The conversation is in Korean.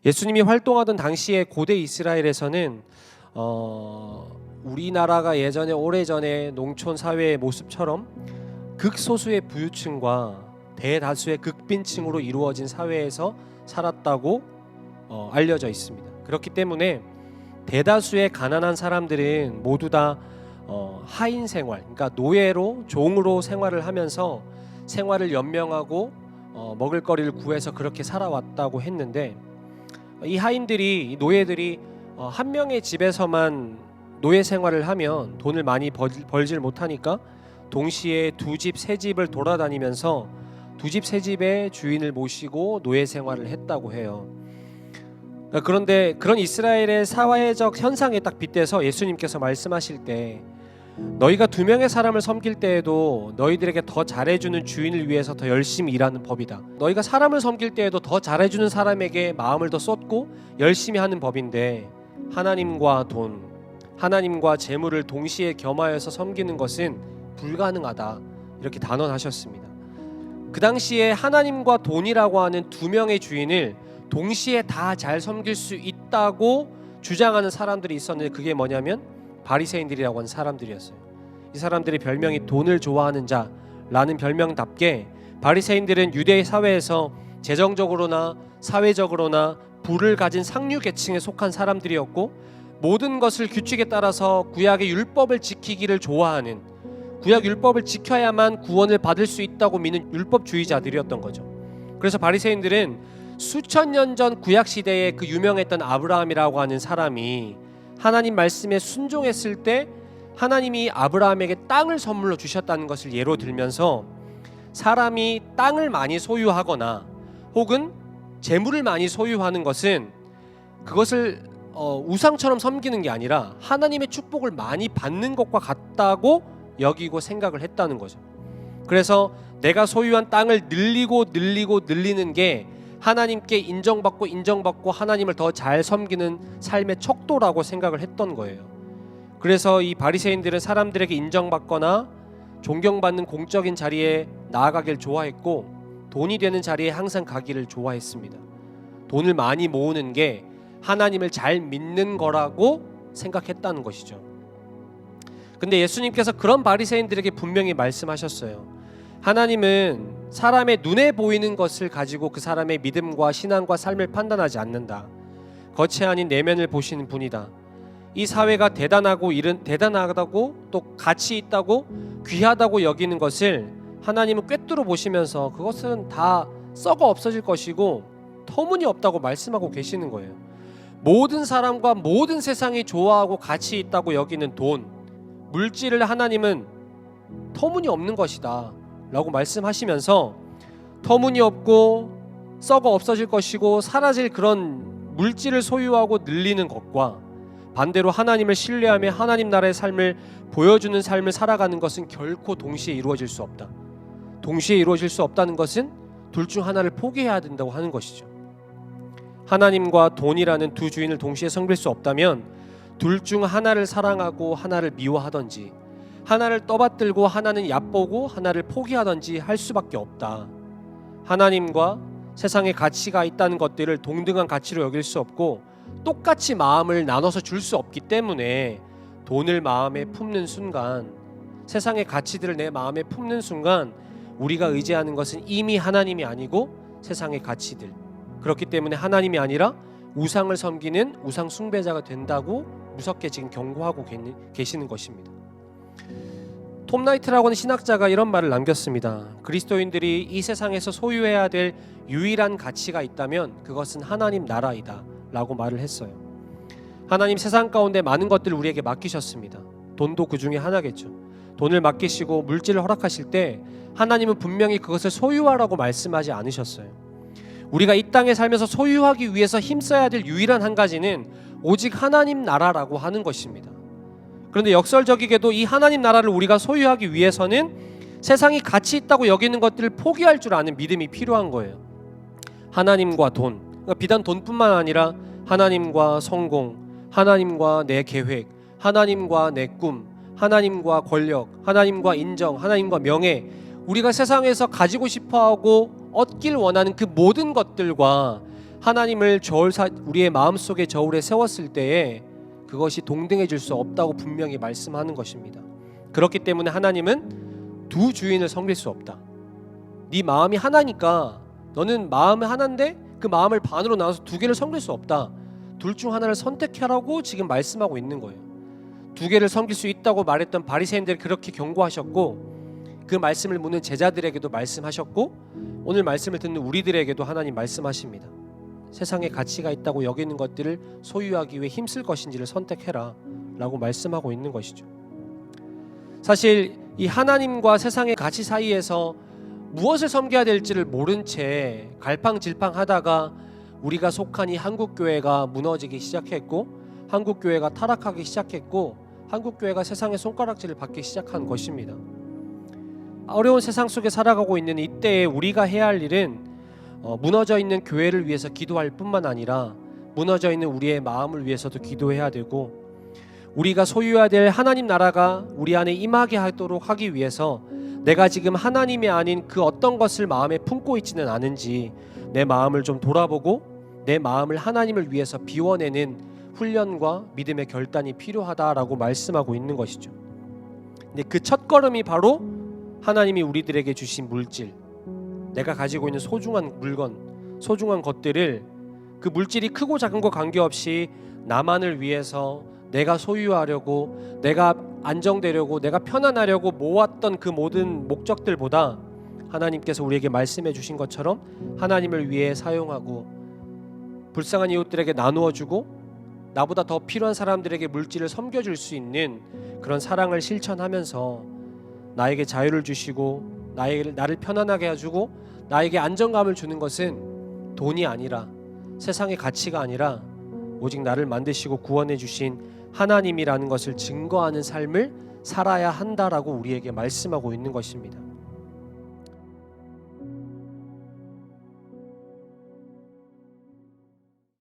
예수님이 활동하던 당시에 고대 이스라엘에서는 우리나라가 예전에 오래전에 농촌 사회의 모습처럼 극소수의 부유층과 대다수의 극빈층으로 이루어진 사회에서 살았다고 알려져 있습니다. 그렇기 때문에 대다수의 가난한 사람들은 모두 다 하인 생활, 그러니까 노예로 종으로 생활을 하면서 생활을 연명하고 먹을거리를 구해서 그렇게 살아왔다고 했는데, 이 하인들이, 이 노예들이 한 명의 집에서만 노예 생활을 하면 돈을 많이 벌질 못하니까 동시에 두 집, 세 집을 돌아다니면서 두 집, 세 집의 주인을 모시고 노예 생활을 했다고 해요. 그런데 그런 이스라엘의 사회적 현상에 딱 빗대서 예수님께서 말씀하실 때, 너희가 두 명의 사람을 섬길 때에도 너희들에게 더 잘해주는 주인을 위해서 더 열심히 일하는 법이다. 너희가 사람을 섬길 때에도 더 잘해주는 사람에게 마음을 더 쏟고 열심히 하는 법인데, 하나님과 돈, 하나님과 재물을 동시에 겸하여서 섬기는 것은 불가능하다. 이렇게 단언하셨습니다. 그 당시에 하나님과 돈이라고 하는 두 명의 주인을 동시에 다 잘 섬길 수 있다고 주장하는 사람들이 있었는데, 그게 뭐냐면 바리새인들이라고 하는 사람들이었어요. 이 사람들의 별명이 돈을 좋아하는 자라는 별명답게, 바리새인들은 유대 사회에서 재정적으로나 사회적으로나 부를 가진 상류 계층에 속한 사람들이었고, 모든 것을 규칙에 따라서 구약의 율법을 지키기를 좋아하는, 구약 율법을 지켜야만 구원을 받을 수 있다고 믿는 율법주의자들이었던 거죠. 그래서 바리새인들은 수천 년 전 구약 시대에 그 유명했던 아브라함이라고 하는 사람이 하나님 말씀에 순종했을 때 하나님이 아브라함에게 땅을 선물로 주셨다는 것을 예로 들면서, 사람이 땅을 많이 소유하거나 혹은 재물을 많이 소유하는 것은 그것을 우상처럼 섬기는 게 아니라 하나님의 축복을 많이 받는 것과 같다고 여기고 생각을 했다는 거죠. 그래서 내가 소유한 땅을 늘리는 게 하나님께 인정받고 하나님을 더 잘 섬기는 삶의 척도라고 생각을 했던 거예요. 그래서 이 바리새인들은 사람들에게 인정받거나 존경받는 공적인 자리에 나아가길 좋아했고, 돈이 되는 자리에 항상 가기를 좋아했습니다. 돈을 많이 모으는 게 하나님을 잘 믿는 거라고 생각했다는 것이죠. 근데 예수님께서 그런 바리새인들에게 분명히 말씀하셨어요. 하나님은 사람의 눈에 보이는 것을 가지고 그 사람의 믿음과 신앙과 삶을 판단하지 않는다. 겉이 아닌 내면을 보시는 분이다. 이 사회가 대단하다고 또 가치 있다고 귀하다고 여기는 것을 하나님은 꿰뚫어 보시면서 그것은 다 썩어 없어질 것이고 터무니없다고 말씀하고 계시는 거예요. 모든 사람과 모든 세상이 좋아하고 가치 있다고 여기는 돈, 물질을 하나님은 터무니없는 것이다 라고 말씀하시면서, 터무니없고 썩어 없어질 것이고 사라질 그런 물질을 소유하고 늘리는 것과 반대로 하나님을 신뢰하며 하나님 나라의 삶을 보여주는 삶을 살아가는 것은 결코 동시에 이루어질 수 없다. 동시에 이루어질 수 없다는 것은 둘 중 하나를 포기해야 된다고 하는 것이죠. 하나님과 돈이라는 두 주인을 동시에 섬길 수 없다면 둘 중 하나를 사랑하고 하나를 미워하던지, 하나를 떠받들고 하나는 얕보고 하나를 포기하던지 할 수밖에 없다. 하나님과 세상에 가치가 있다는 것들을 동등한 가치로 여길 수 없고 똑같이 마음을 나눠서 줄 수 없기 때문에, 돈을 마음에 품는 순간, 세상의 가치들을 내 마음에 품는 순간 우리가 의지하는 것은 이미 하나님이 아니고 세상의 가치들, 그렇기 때문에 하나님이 아니라 우상을 섬기는 우상 숭배자가 된다고 무섭게 지금 경고하고 계시는 것입니다. 톰 나이트라고 하는 신학자가 이런 말을 남겼습니다. 그리스도인들이 이 세상에서 소유해야 될 유일한 가치가 있다면 그것은 하나님 나라이다 라고 말을 했어요. 하나님 세상 가운데 많은 것들을 우리에게 맡기셨습니다. 돈도 그 중에 하나겠죠. 돈을 맡기시고 물질을 허락하실 때 하나님은 분명히 그것을 소유하라고 말씀하지 않으셨어요. 우리가 이 땅에 살면서 소유하기 위해서 힘써야 될 유일한 한 가지는 오직 하나님 나라라고 하는 것입니다. 그런데 역설적이게도 이 하나님 나라를 우리가 소유하기 위해서는 세상이 가치 있다고 여기는 것들을 포기할 줄 아는 믿음이 필요한 거예요. 하나님과 돈, 그러니까 비단 돈뿐만 아니라 하나님과 성공, 하나님과 내 계획, 하나님과 내 꿈, 하나님과 권력, 하나님과 인정, 하나님과 명예, 우리가 세상에서 가지고 싶어하고 얻길 원하는 그 모든 것들과 하나님을 우리의 마음속에 저울에 세웠을 때에 그것이 동등해질 수 없다고 분명히 말씀하는 것입니다. 그렇기 때문에 하나님은 두 주인을 섬길 수 없다. 네 마음이 하나니까 너는 마음이 하나인데 그 마음을 반으로 나눠서 두 개를 섬길 수 없다. 둘 중 하나를 선택하라고 지금 말씀하고 있는 거예요. 두 개를 섬길 수 있다고 말했던 바리새인들이 그렇게 경고하셨고, 그 말씀을 묻는 제자들에게도 말씀하셨고, 오늘 말씀을 듣는 우리들에게도 하나님 말씀하십니다. 세상에 가치가 있다고 여기는 것들을 소유하기 위해 힘쓸 것인지를 선택해라 라고 말씀하고 있는 것이죠. 사실 이 하나님과 세상의 가치 사이에서 무엇을 섬겨야 될지를 모른 채 갈팡질팡하다가 우리가 속한 이 한국교회가 무너지기 시작했고, 한국교회가 타락하기 시작했고, 한국교회가 세상의 손가락질을 받기 시작한 것입니다. 어려운 세상 속에 살아가고 있는 이때에 우리가 해야 할 일은 무너져 있는 교회를 위해서 기도할 뿐만 아니라 무너져 있는 우리의 마음을 위해서도 기도해야 되고, 우리가 소유해야 될 하나님 나라가 우리 안에 임하게 하도록 하기 위해서 내가 지금 하나님이 아닌 그 어떤 것을 마음에 품고 있지는 않은지 내 마음을 좀 돌아보고 내 마음을 하나님을 위해서 비워내는 훈련과 믿음의 결단이 필요하다라고 말씀하고 있는 것이죠. 근데 그 첫걸음이 바로 하나님이 우리들에게 주신 물질, 내가 가지고 있는 소중한 물건, 소중한 것들을 그 물질이 크고 작은 거 관계없이 나만을 위해서 내가 소유하려고, 내가 안정되려고, 내가 편안하려고 모았던 그 모든 목적들보다 하나님께서 우리에게 말씀해 주신 것처럼 하나님을 위해 사용하고 불쌍한 이웃들에게 나누어 주고 나보다 더 필요한 사람들에게 물질을 섬겨줄 수 있는 그런 사랑을 실천하면서 나에게 자유를 주시고 나를 편안하게 해주고 나에게 안정감을 주는 것은 돈이 아니라 세상의 가치가 아니라 오직 나를 만드시고 구원해 주신 하나님이라는 것을 증거하는 삶을 살아야 한다라고 우리에게 말씀하고 있는 것입니다.